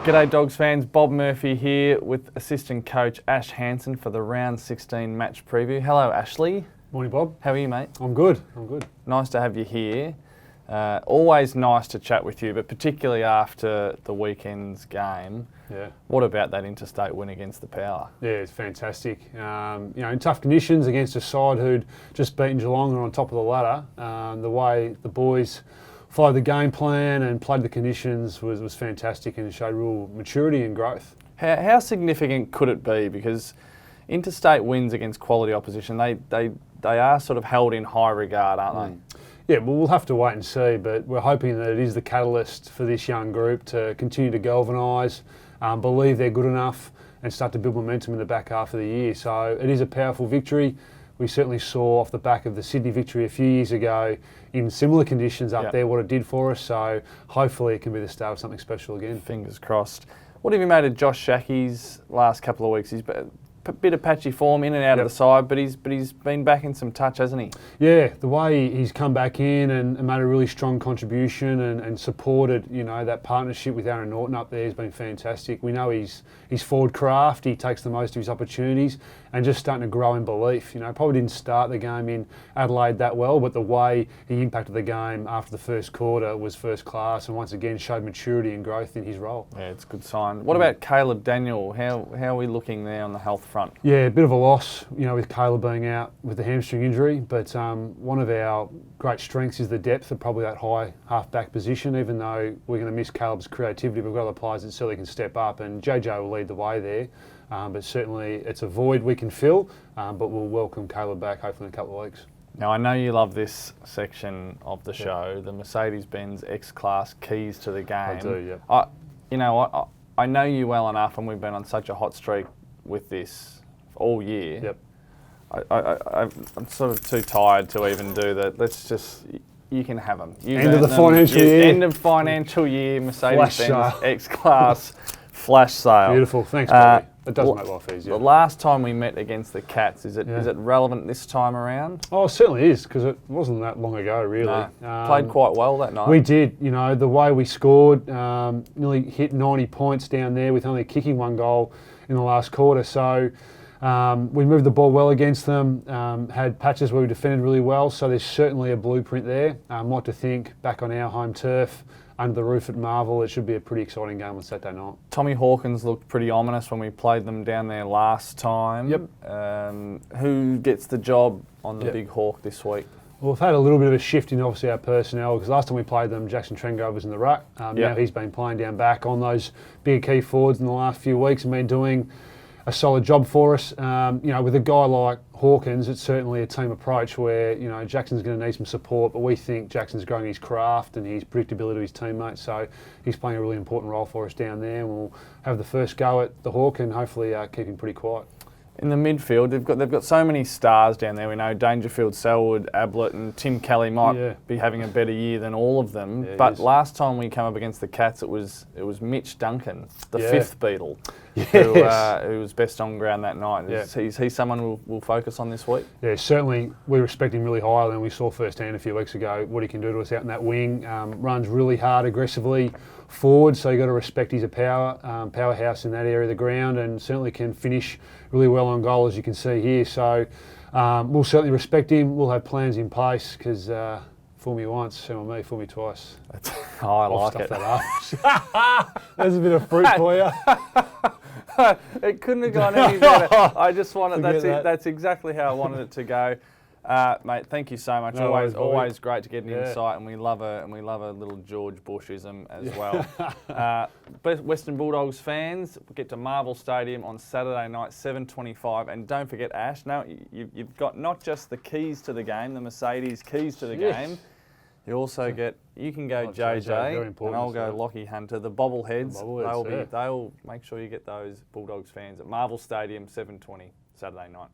G'day Dogs fans, Bob Murphy here with assistant coach Ash Hansen for the round 16 match preview. Hello Ashley. Morning Bob. How are you mate? I'm good. Nice to have you here. Always nice to chat with you, but particularly after the weekend's game. Yeah. What about that interstate win against the Power? Yeah, it's fantastic. In tough conditions against a side who'd just beaten Geelong and on top of the ladder, the way the boys followed the game plan and played the conditions was fantastic and showed real maturity and growth. How significant could it be? Because interstate wins against quality opposition, they are sort of held in high regard, aren't they? Yeah, well, we'll have to wait and see, but we're hoping that it is the catalyst for this young group to continue to galvanise, believe they're good enough and start to build momentum in the back half of the year. So it is a powerful victory. We certainly saw off the back of the Sydney victory a few years ago in similar conditions up there what it did for us. So hopefully it can be the start of something special again. Fingers crossed. What have you made of Josh Shackey's last couple of weeks? He's a bit of patchy form in and out of the side, but he's been back in some touch, hasn't he? Yeah, the way he's come back in and made a really strong contribution and supported, that partnership with Aaron Norton up there has been fantastic. We know he's forward craft, he takes the most of his opportunities and just starting to grow in belief. Probably didn't start the game in Adelaide that well, but the way he impacted the game after the first quarter was first class and once again showed maturity and growth in his role. Yeah, it's a good sign. What about Caleb Daniel? How are we looking there on the health front? Yeah, a bit of a loss, with Caleb being out with the hamstring injury, but one of our great strengths is the depth of probably that high half-back position. Even though we're going to miss Caleb's creativity, we've got other players that certainly can step up, and JJ will lead the way there. But certainly it's a void we can fill, but we'll welcome Caleb back hopefully in a couple of weeks. Now, I know you love this section of the show, the Mercedes-Benz X-Class keys to the game. I do, yeah. I know you well enough, and we've been on such a hot streak with this all year. Yep. I'm sort of too tired to even do that. You can have them. End of the financial year. End of financial year, Mercedes-Benz X-Class flash sale. Beautiful. Thanks, Bobby. It does make life easier. The last time we met against the Cats, is it relevant this time around? Oh, it certainly is, because it wasn't that long ago, really. No. Played quite well that night. We did. The way we scored, nearly hit 90 points down there with only kicking one goal in the last quarter. So we moved the ball well against them, had patches where we defended really well. So there's certainly a blueprint there. Like to think back on our home turf, under the roof at Marvel, it should be a pretty exciting game on Saturday night. Tommy Hawkins looked pretty ominous when we played them down there last time. Yep. Who gets the job on the Big Hawk this week? Well, we've had a little bit of a shift in obviously our personnel, because last time we played them, Jackson Trengove was in the ruck. Now he's been playing down back on those big key forwards in the last few weeks and been doing a solid job for us. With a guy like Hawkins, it's certainly a team approach where, Jackson's going to need some support, but we think Jackson's growing his craft and his predictability to his teammates, so he's playing a really important role for us down there, and we'll have the first go at the Hawk and hopefully keep him pretty quiet. In the midfield, they've got so many stars down there. We know Dangerfield, Selwood, Ablett and Tim Kelly might be having a better year than all of them. Yeah, but last time we came up against the Cats, it was Mitch Duncan, the fifth Beatle, who was best on ground that night. Is he someone we'll focus on this week? Yeah, certainly we respect him really highly, and we saw firsthand a few weeks ago what he can do to us out in that wing. Runs really hard, aggressively forward, so you've got to respect he's a powerhouse in that area of the ground, and certainly can finish really well on goal, as you can see here. So we'll certainly respect him. We'll have plans in place, because fool me once, shame on me, fool me twice. I like it. There's a bit of fruit for you. It couldn't have gone any better. I just wanted that's exactly how I wanted it to go. Mate, thank you so much. No worries, always great to get an insight, and we love a little George Bushism as well. Western Bulldogs fans, get to Marvel Stadium on Saturday night, 7:25, and don't forget, Ash. Now you've got not just the keys to the game, the Mercedes keys to the game. You also you can go JJ, and I'll go Lockie Hunter. The bobbleheads, they'll make sure you get those Bulldogs fans at Marvel Stadium, 7:20 Saturday night.